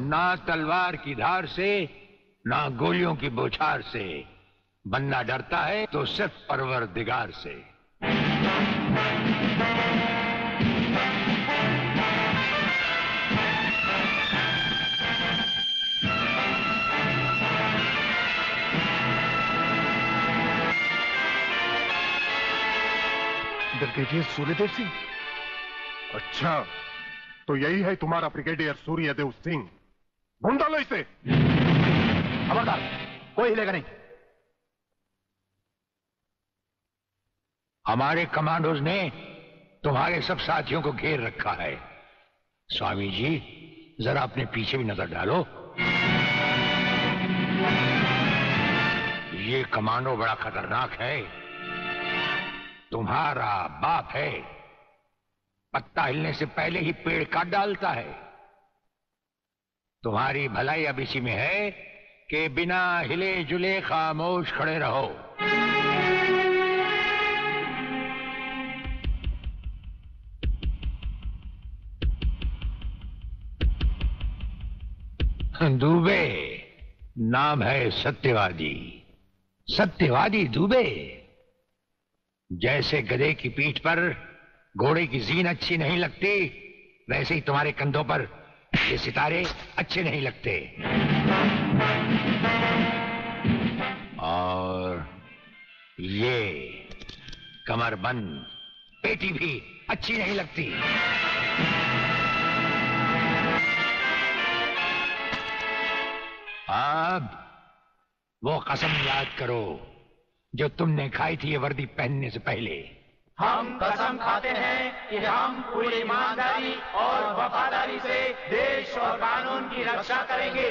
ना तलवार की धार से, ना गोलियों की बौछार से। बंदा डरता है तो सिर्फ परवरदिगार से। ब्रिगेडियर सूर्यदेव सिंह? अच्छा, तो यही है तुम्हारा ब्रिगेडियर सूर्यदेव सिंह। ढूंढ डालो इसे। खबरदार, कोई हिलेगा नहीं। हमारे कमांडोज ने तुम्हारे सब साथियों को घेर रखा है। स्वामी जी, जरा अपने पीछे भी नजर डालो। ये कमांडो बड़ा खतरनाक है। तुम्हारा बाप है, पत्ता हिलने से पहले ही पेड़ काट डालता है। तुम्हारी भलाई अब इसी में है कि बिना हिले जुले खामोश खड़े रहो। दुबे नाम है सत्यवादी। सत्यवादी दुबे। जैसे गधे की पीठ पर घोड़े की जीन अच्छी नहीं लगती, वैसे ही तुम्हारे कंधों पर ये सितारे अच्छे नहीं लगते। और ये कमरबंद पेटी भी अच्छी नहीं लगती। अब वो कसम याद करो जो तुमने खाई थी ये वर्दी पहनने से पहले। हम कसम खाते हैं कि हम पूरी ईमानदारी और वफादारी से देश और कानून की रक्षा करेंगे।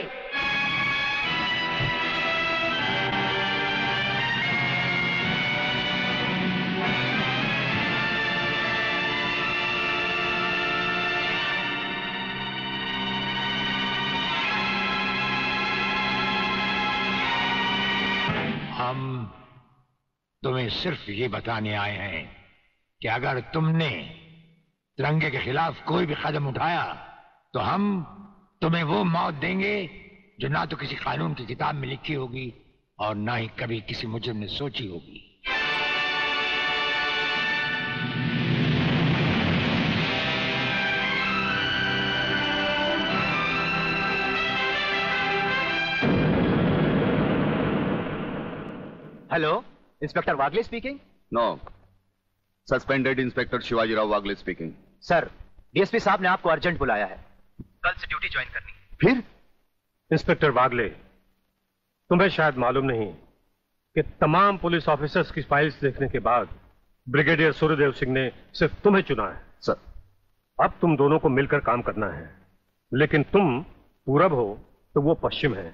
हम तुम्हें सिर्फ ये बताने आए हैं कि अगर तुमने तिरंगे के खिलाफ कोई भी कदम उठाया तो हम तुम्हें वो मौत देंगे जो ना तो किसी कानून की किताब में लिखी होगी और ना ही कभी किसी मुजरिम ने सोची होगी। Hello, inspector Wagle speaking. No, suspended inspector Shivajirao Wagle speaking. Sir, DSP साहब ने आपको अर्जेंट बुलाया है। कल से ड्यूटी ज्वाइन करनी है। फिर? इंस्पेक्टर वागले, तुम्हें शायद मालूम नहीं कि तमाम पुलिस ऑफिसर्स की फाइल्स देखने के बाद ब्रिगेडियर सूर्यदेव सिंह ने सिर्फ तुम्हें चुना है। सर, अब तुम दोनों को मिलकर काम करना है, लेकिन तुम पूरब हो तो वो पश्चिम है।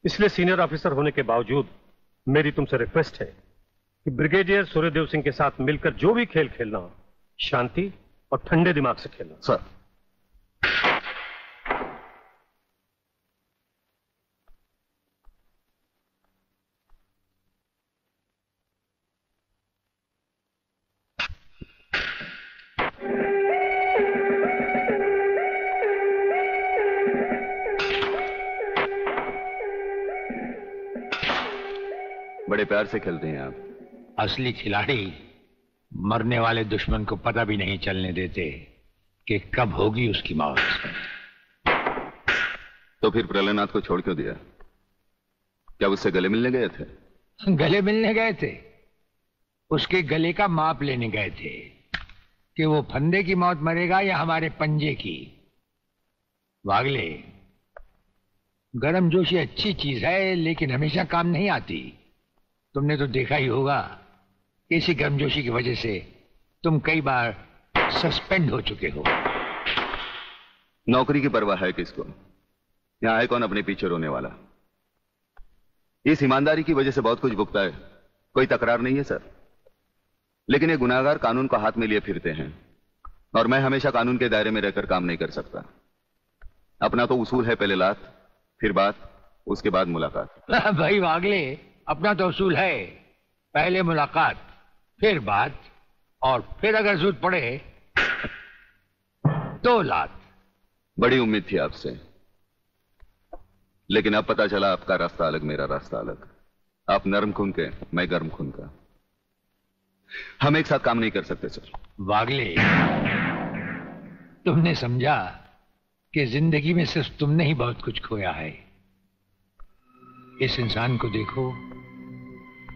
इसलिए सीनियर ऑफिसर होने के बावजूद मेरी तुमसे रिक्वेस्ट है कि ब्रिगेडियर सूर्यदेव सिंह के साथ मिलकर जो भी खेल खेलना हो, शांति और ठंडे दिमाग से खेलना। सर। बड़े प्यार से खेलते हैं आप। असली खिलाड़ी मरने वाले दुश्मन को पता भी नहीं चलने देते कि कब होगी उसकी मौत। तो फिर प्रलयनाथ को छोड़ क्यों दिया? क्या उससे गले मिलने गए थे? गले मिलने गए थे? उसके गले का माप लेने गए थे कि वो फंदे की मौत मरेगा या हमारे पंजे की। वागले, गर्मजोशी अच्छी चीज है लेकिन हमेशा काम नहीं आती। तुमने तो देखा ही होगा, इसी गर्मजोशी की वजह से तुम कई बार सस्पेंड हो चुके हो। नौकरी की परवाह है किसको? यहां है कौन अपने पीछे रोने वाला? इस ईमानदारी की वजह से बहुत कुछ भुगता है, कोई तकरार नहीं है सर। लेकिन ये गुनाहगार कानून को हाथ में लिए फिरते हैं और मैं हमेशा कानून के दायरे में रहकर काम नहीं कर सकता। अपना तो उसूल है, पहले लात फिर बात, उसके बाद मुलाकात। भाई वागले, अपना तो उसूल है, पहले मुलाकात फिर बात और फिर अगर जरूरत पड़े तो लात। बड़ी उम्मीद थी आपसे, लेकिन अब पता चला आपका रास्ता अलग, मेरा रास्ता अलग। आप नरम खून के, मैं गर्म खून का। हम एक साथ काम नहीं कर सकते सर। वागले, तुमने समझा कि जिंदगी में सिर्फ तुमने ही बहुत कुछ खोया है। इस इंसान को देखो,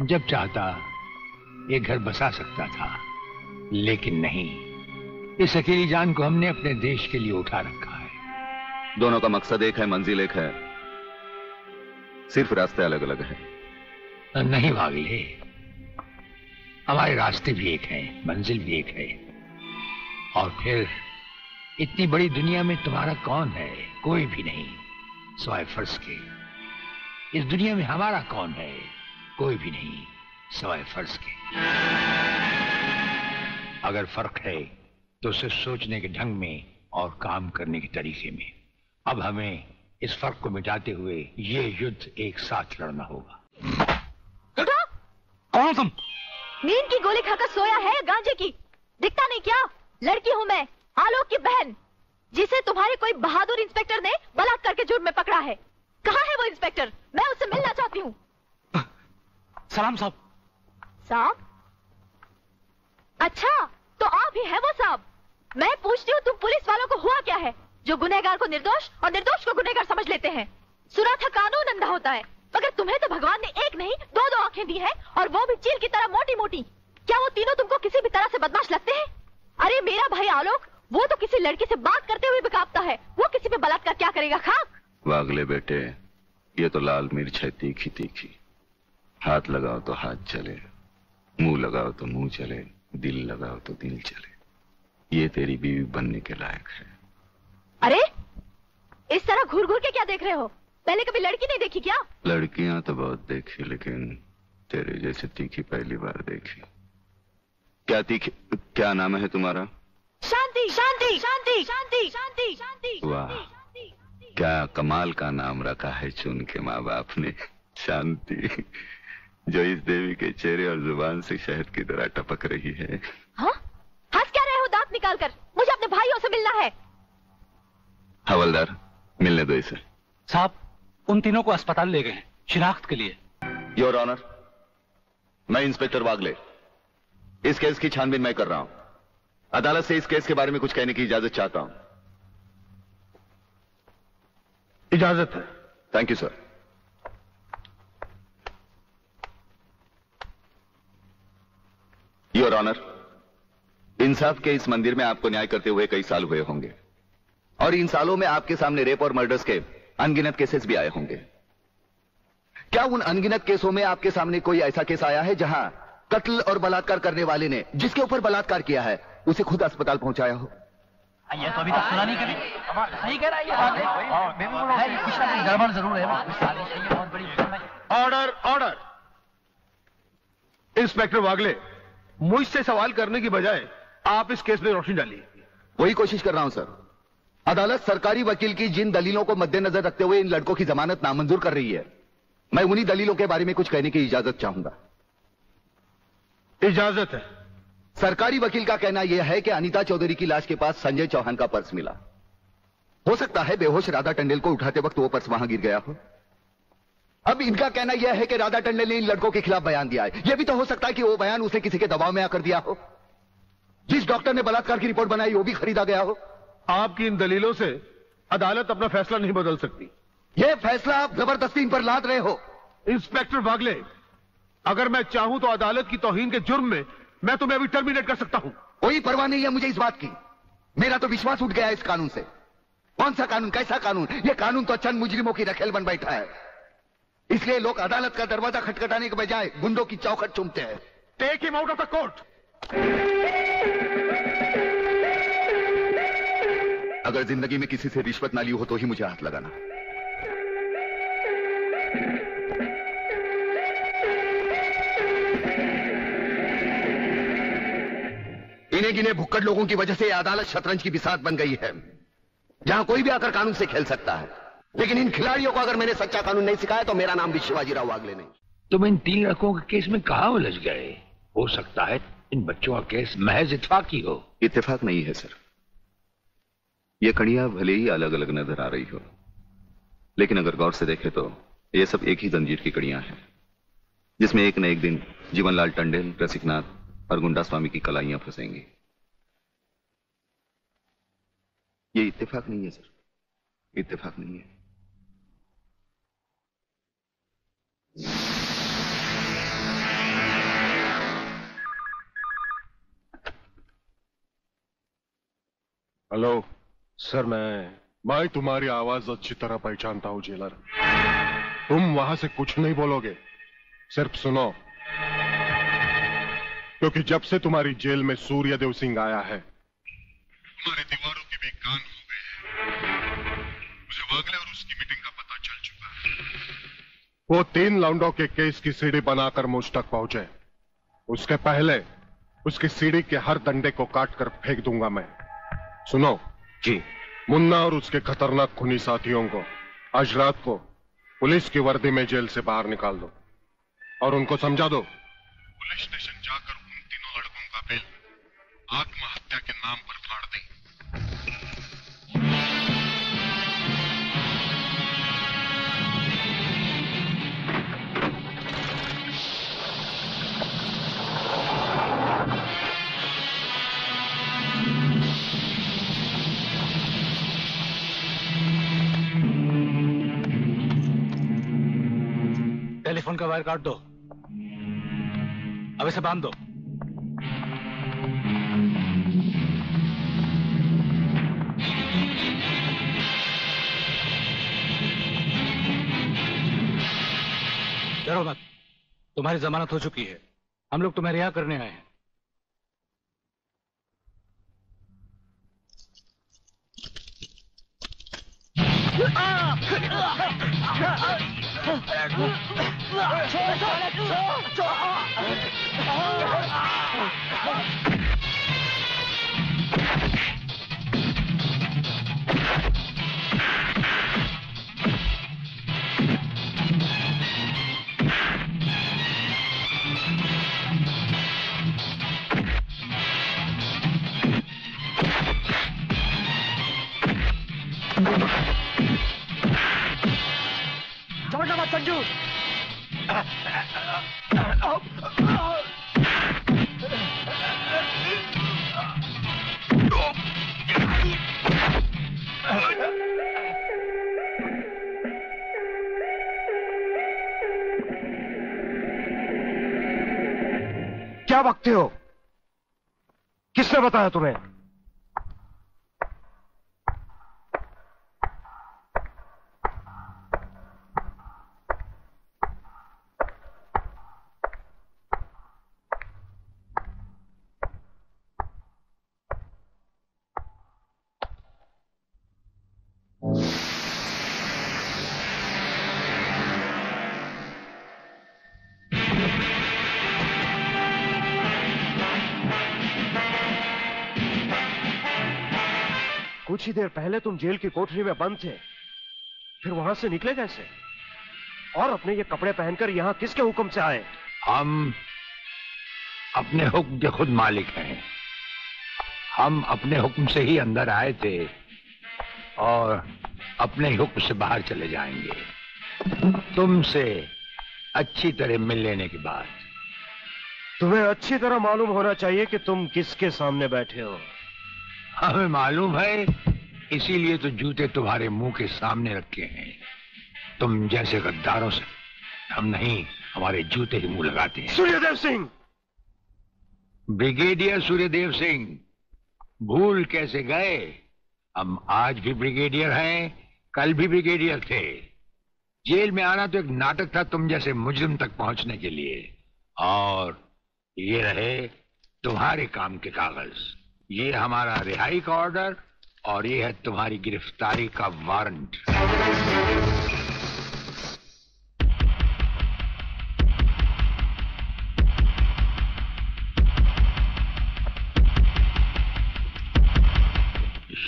जब चाहता ये घर बसा सकता था, लेकिन नहीं। इस अकेली जान को हमने अपने देश के लिए उठा रखा है। दोनों का मकसद एक है, मंजिल एक है, सिर्फ रास्ते अलग अलग है। नहीं वागले, हमारे रास्ते भी एक हैं, मंजिल भी एक है। और फिर इतनी बड़ी दुनिया में तुम्हारा कौन है? कोई भी नहीं, सिवाय फर्ज के। इस दुनिया में हमारा कौन है? कोई भी नहीं, सिवाय फर्ज के। अगर फर्क है तो सिर्फ सोचने के ढंग में और काम करने के तरीके में। अब हमें इस फर्क को मिटाते हुए ये युद्ध एक साथ लड़ना होगा। कौन तुम? नींद की गोली खाकर सोया है, गांजे की? दिखता नहीं क्या? लड़की हूँ मैं, आलोक की बहन, जिसे तुम्हारे कोई बहादुर इंस्पेक्टर ने बलात्कार के जुर्म में पकड़ा है। कहाँ है वो इंस्पेक्टर? मैं उससे मिलना चाहती हूँ। सलाम साहब। साहब? अच्छा, तो आप ही है वो साहब। मैं पूछती हूँ, तुम पुलिस वालों को हुआ क्या है जो गुनहगार को निर्दोष और निर्दोष को गुनहगार समझ लेते हैं? सुना था कानून अंधा होता है, मगर तुम्हें तो भगवान ने एक नहीं दो दो आंखें दी है, और वो भी चील की तरह मोटी मोटी। क्या वो तीनों तुमको किसी भी तरह से बदमाश लगते हैं? अरे मेरा भाई आलोक, वो तो किसी लड़की से बात करते हुए भी कांपता है, वो किसी पे बलात्कार क्या करेगा? खाक। वागले बेटे, ये तो लाल मिर्च है, तीखी तीखी। हाथ लगाओ तो हाथ चले, मुंह लगाओ तो मुंह चले, दिल लगाओ तो दिल चले। ये तेरी बीवी बनने के लायक है। अरे इस तरह घूर घूर के क्या देख रहे हो? पहले कभी लड़की नहीं देखी क्या? लड़कियां तो बहुत देखी, लेकिन तेरे जैसे तीखी पहली बार देखी। क्या तीखी? क्या नाम है तुम्हारा? शांति शांति शांति शांति शांति शांति। वाह, क्या कमाल का नाम रखा है चुन के माँ बाप ने, शांति, जो इस देवी के चेहरे और जुबान से शहद की तरह टपक रही है। हाँ? हंस क्या रहे हो दांत निकाल कर? मुझे अपने भाइयों से मिलना है। हवलदार, मिलने दो इसे। साहब, उन तीनों को अस्पताल ले गए हैं शिनाख्त के लिए। योर ऑनर, मैं इंस्पेक्टर वागले, इस केस की छानबीन मैं कर रहा हूं। अदालत से इस केस के बारे में कुछ कहने की इजाजत चाहता हूं। इजाजत है। Thank you sir. Your honour, इंसाफ के इस मंदिर में आपको न्याय करते हुए कई साल हुए होंगे, और इन सालों में आपके सामने रेप और मर्डर्स के अनगिनत केसेस भी आए होंगे। क्या उन अनगिनत केसों में आपके सामने कोई ऐसा केस आया है जहां कत्ल और बलात्कार करने वाले ने जिसके ऊपर बलात्कार किया है उसे खुद अस्पताल पहुंचाया हो? ये तो अभी तक सुना नहीं कभी। सही कह रहा है ये बात, गड़बड़ जरूर है। बहुत बड़ी ऑर्डर ऑर्डर। इंस्पेक्टर वागले, मुझसे सवाल करने की बजाय आप इस केस में रोशनी डालिए। वही कोशिश कर रहा हूं सर। अदालत सरकारी वकील की जिन दलीलों को मद्देनजर रखते हुए इन लड़कों की जमानत नामंजूर कर रही है, मैं उन्हीं दलीलों के बारे में कुछ कहने की इजाजत चाहूंगा। इजाजत है। सरकारी वकील का कहना यह है कि अनीता चौधरी की लाश के पास संजय चौहान का पर्स मिला। हो सकता है बेहोश राधा टंडेल को उठाते वक्त वो पर्स वहां गिर गया हो। अब इनका कहना यह है कि राधा टंडेल ने इन लड़कों के खिलाफ बयान दिया है। यह भी तो हो सकता है कि वो बयान उसे किसी के दबाव में आकर दिया हो। जिस डॉक्टर ने बलात्कार की रिपोर्ट बनाई वो भी खरीदा गया हो। आपकी इन दलीलों से अदालत अपना फैसला नहीं बदल सकती। यह फैसला आप जबरदस्ती इन पर लाद रहे हो। इंस्पेक्टर वागले, अगर मैं चाहूं तो अदालत की तौहीन के जुर्म में मैं तुम्हें अभी टर्मिनेट कर सकता हूं। कोई परवाह नहीं है मुझे इस बात की। मेरा तो विश्वास उठ गया है इस कानून से। कौन सा कानून, कैसा कानून? यह कानून तो चंद मुजरिमों की रखेल बन बैठा है। इसलिए लोग अदालत का दरवाजा खटखटाने के बजाय गुंडों की चौखट चूमते हैं। Take him out of the court. अगर जिंदगी में किसी से रिश्वत ना ली हो तो ही मुझे हाथ लगाना। इन्हें गिने भुक्कड़ लोगों की वजह से अदालत शतरंज की बिसात बन गई है, जहां कोई भी आकर कानून से खेल सकता है। लेकिन इन खिलाड़ियों को अगर मैंने सच्चा कानून नहीं सिखाया तो मेरा नाम भी शिवाजीराव वागले नहीं। तुम इन तीन लड़कों के केस में कहां उलझ गए? हो सकता है इन बच्चों का केस महज इत्तेफाक ही हो। इत्तेफाक नहीं है सर। ये कड़ियां भले ही अलग अलग नजर आ रही हो, लेकिन अगर गौर से देखें तो ये सब एक ही जंजीर की कड़ियां हैं, जिसमें एक न एक दिन जीवनलाल टंडेल, रसिकनाथ और गुंडा स्वामी की कलाइयां फंसेंगी। ये इत्तेफाक नहीं है सर, इत्तेफाक नहीं है। हेलो सर, मैं तुम्हारी आवाज अच्छी तरह पहचानता हूं जेलर। तुम वहां से कुछ नहीं बोलोगे, सिर्फ सुनो, क्योंकि जब से तुम्हारी जेल में सूर्यदेव सिंह आया है, तुम्हारी दीवारों के भी कान हो गए हैं। मुझे वागले और उसकी मीटिंग का पता चल चुका है। वो 3 लौंडों के केस की सीढ़ी बनाकर मुझ तक पहुंचे। उसके पहले उसकी सीढ़ी के हर डंडे को काट कर फेंक दूंगा मैं। सुनो जी। मुन्ना और उसके खतरनाक खूनी साथियों को आज रात को पुलिस की वर्दी में जेल से बाहर निकाल दो और उनको समझा दो पुलिस स्टेशन जाकर उन तीनों लड़कों का बिल आत्महत्या के नाम पर फाड़ दें। टेलीफोन का वायर काट दो, अब इसे बांध दो। डरो मत, तुम्हारी जमानत हो चुकी है। हम लोग तुम्हें रिहा करने आए हैं। समझना मत संजू। क्या बकते हो? किसने बताया तुम्हें? कुछ ही देर पहले तुम जेल की कोठरी में बंद थे, फिर वहां से निकले कैसे? और अपने ये कपड़े पहनकर यहां किसके हुक्म से आए? हम अपने हुक्म के खुद मालिक हैं। हम अपने हुक्म से ही अंदर आए थे और अपने ही हुक्म से बाहर चले जाएंगे। तुमसे अच्छी तरह मिल लेने के बाद। तुम्हें अच्छी तरह मालूम होना चाहिए कि तुम किसके सामने बैठे हो। हमें मालूम है, इसीलिए तो जूते तुम्हारे मुंह के सामने रखे हैं। तुम जैसे गद्दारों से हम नहीं, हमारे जूते ही मुंह लगाते हैं। सूर्यदेव सिंह! ब्रिगेडियर सूर्यदेव सिंह, भूल कैसे गए? हम आज भी ब्रिगेडियर हैं, कल भी ब्रिगेडियर थे। जेल में आना तो एक नाटक था तुम जैसे मुजरिम तक पहुंचने के लिए। और ये रहे तुम्हारे काम के कागज। ये हमारा रिहाई का ऑर्डर और ये है तुम्हारी गिरफ्तारी का वारंट।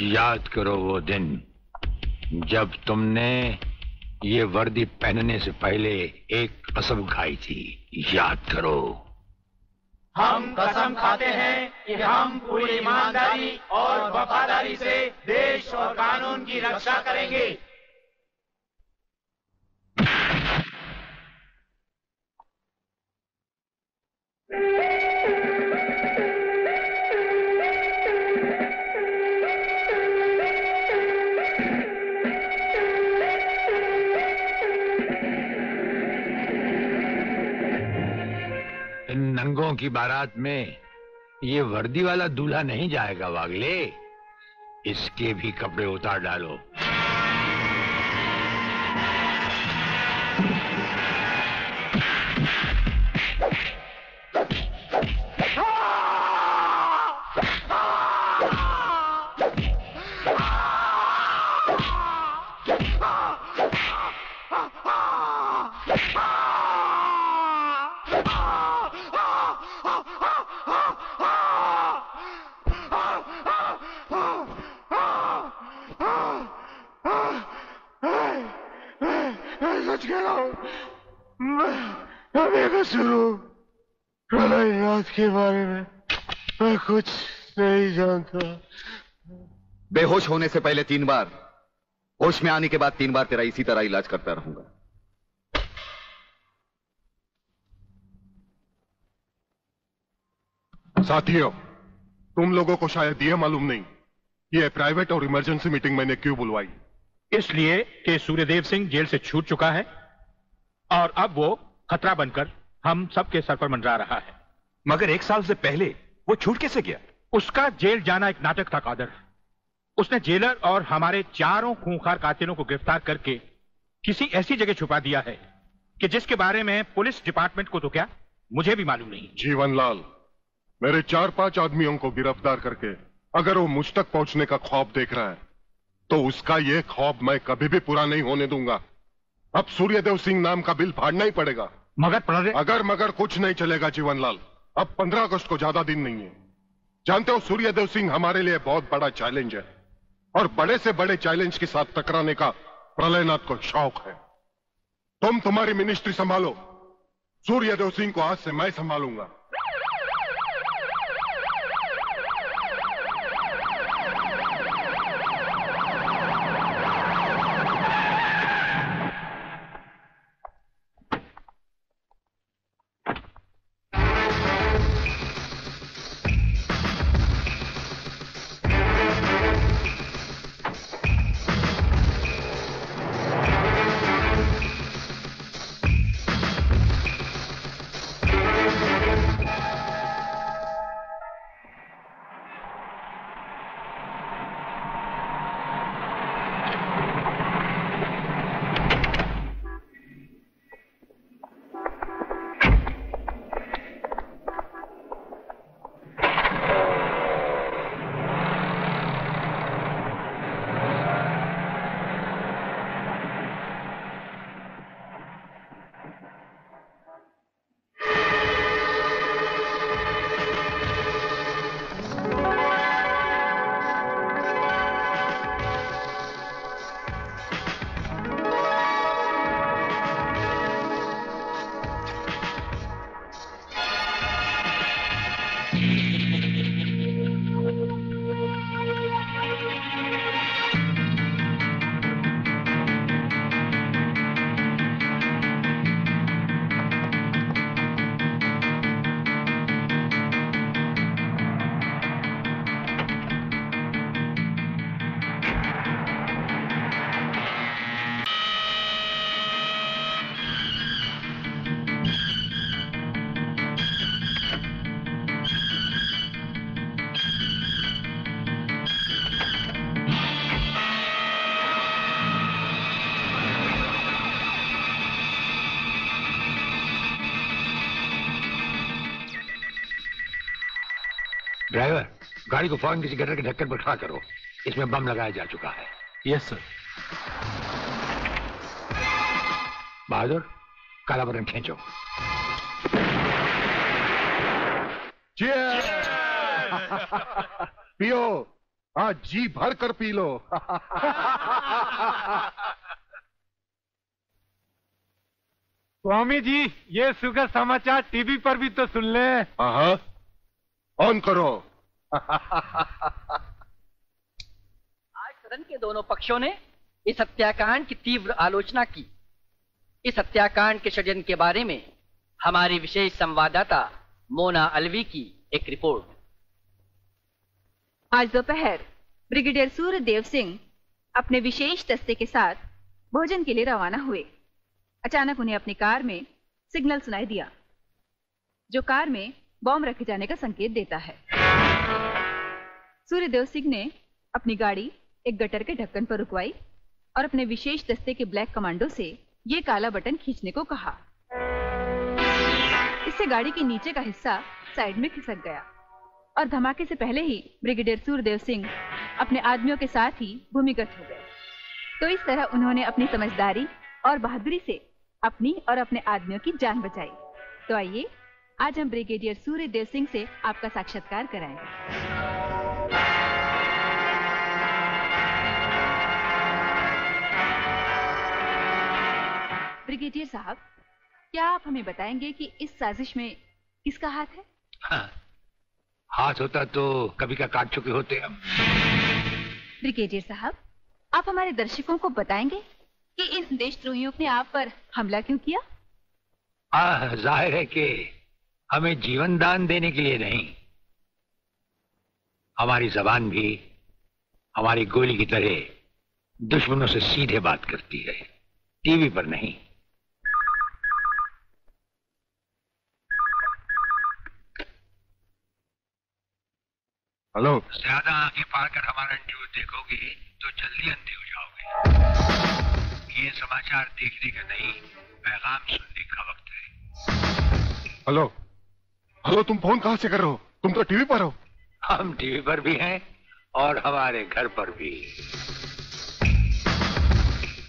याद करो वो दिन जब तुमने ये वर्दी पहनने से पहले एक कसम खाई थी। याद करो। हम कसम खाते हैं कि हम पूरी ईमानदारी और वफादारी से देश और कानून की रक्षा करेंगे। की बारात में ये वर्दी वाला दूल्हा नहीं जाएगा वागले। इसके भी कपड़े उतार डालो। प्रलयनाथ के बारे में मैं कुछ नहीं जानता। बेहोश होने से पहले 3 बार, होश में आने के बाद 3 बार तेरा इसी तरह इलाज करता रहूंगा। साथियों, तुम लोगों को शायद यह मालूम नहीं ये प्राइवेट और इमरजेंसी मीटिंग मैंने क्यों बुलवाई। इसलिए कि सूर्यदेव सिंह जेल से छूट चुका है और अब वो खतरा बनकर हम सबके सर पर मंडरा रहा है। मगर 1 साल से पहले वो छूट कैसे गया? उसका जेल जाना एक नाटक था कादर। उसने जेलर और हमारे 4 खूंखार कातिलों को गिरफ्तार करके किसी ऐसी जगह छुपा दिया है कि जिसके बारे में पुलिस डिपार्टमेंट को तो क्या, मुझे भी मालूम नहीं। जीवनलाल, मेरे 4-5 आदमियों को गिरफ्तार करके अगर वो मुझ तक पहुंचने का ख्वाब देख रहा है तो उसका ये ख्वाब मैं कभी भी पूरा नहीं होने दूंगा। अब सूर्यदेव सिंह नाम का बिल फाड़ना ही पड़ेगा। मगर कुछ नहीं चलेगा जीवनलाल। अब 15 अगस्त को ज्यादा दिन नहीं है। जानते हो, सूर्यदेव सिंह हमारे लिए बहुत बड़ा चैलेंज है और बड़े से बड़े चैलेंज के साथ टकराने का प्रलयनाथ को शौक है। तुम तुम्हारी मिनिस्ट्री संभालो, सूर्यदेव सिंह को आज से मैं संभालूंगा। ड्राइवर, गाड़ी को फौरन किसी गटर के ढक्कन पर खड़ा करो। इसमें बम लगाया जा चुका है। Yes sir. बहादुर, काला बटन खींचो। पियो, आज जी भर कर पी लो। स्वामी जी, ये सुखद समाचार टीवी पर भी तो सुन ले। हाँ, ऑन करो। आज सदन के दोनों पक्षों ने इस हत्याकांड की तीव्र आलोचना की। इस हत्याकांड के षड्यंत्र के बारे में हमारी विशेष संवाददाता मोना अलवी की एक रिपोर्ट। आज दोपहर ब्रिगेडियर सूर्यदेव सिंह अपने विशेष दस्ते के साथ भोजन के लिए रवाना हुए। अचानक उन्हें अपनी कार में सिग्नल सुनाई दिया। जो कार में बॉम्ब रखे जाने का संकेत देता है। सूर्यदेव सिंह ने अपनी गाड़ी एक गटर के ढक्कन पर रुकवाई और अपने विशेष दस्ते के ब्लैक कमांडो से ये काला बटन खींचने को कहा। इससे गाड़ी के नीचे का हिस्सा साइड में खिसक गया और धमाके से पहले ही ब्रिगेडियर सूर्यदेव सिंह अपने आदमियों के साथ ही भूमिगत हो गए। तो इस तरह उन्होंने अपनी समझदारी और बहादुरी से अपनी और अपने आदमियों की जान बचाई। तो आइए आज हम ब्रिगेडियर सूर्यदेव सिंह से आपका साक्षात्कार कराएंगे। ब्रिगेडियर साहब, क्या आप हमें बताएंगे कि इस साजिश में किसका हाथ है? हाँ, हाथ होता तो कभी का काट चुके होते हम। ब्रिगेडियर साहब, आप हमारे दर्शकों को बताएंगे कि इन देशद्रोहियों ने आप पर हमला क्यों किया? जाहिर है कि हमें जीवन दान देने के लिए नहीं, हमारी जबान भी हमारी गोली की तरह दुश्मनों से सीधे बात करती है, टीवी पर नहीं। हेलो। ज्यादा आंखें फाड़ कर हमारा इंटरव्यू देखोगे तो जल्दी अंधे हो जाओगे। ये समाचार देखने का नहीं, पैगाम सुनने का वक्त है। हेलो हेलो, तुम फोन कहां से कर रहे हो? तुम तो टीवी पर हो। हम टीवी पर भी हैं और हमारे घर पर भी।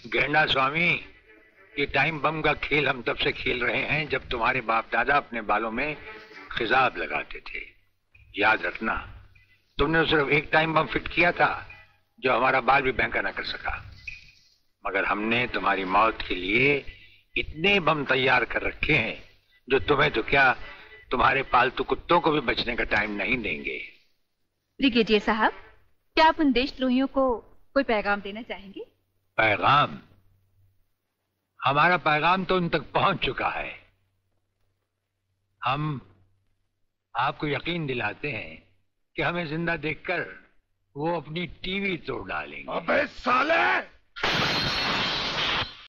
गेंडा स्वामी, ये टाइम बम का खेल हम तब से खेल रहे हैं जब तुम्हारे बाप दादा अपने बालों में खिजाब लगाते थे। याद रखना, तुमने सिर्फ एक टाइम बम फिट किया था जो हमारा बाल भी बैंका ना कर सका, मगर हमने तुम्हारी मौत के लिए इतने बम तैयार कर रखे हैं जो तुम्हें तो क्या, तुम्हारे पालतू कुत्तों को भी बचने का टाइम नहीं देंगे। ब्रिगेडियर साहब, क्या आप उन देशद्रोहियों को कोई पैगाम देना चाहेंगे? पैगाम? हमारा पैगाम तो उन तक पहुंच चुका है। हम आपको यकीन दिलाते हैं कि हमें जिंदा देखकर वो अपनी टीवी तोड़ डालेंगे। अबे साले!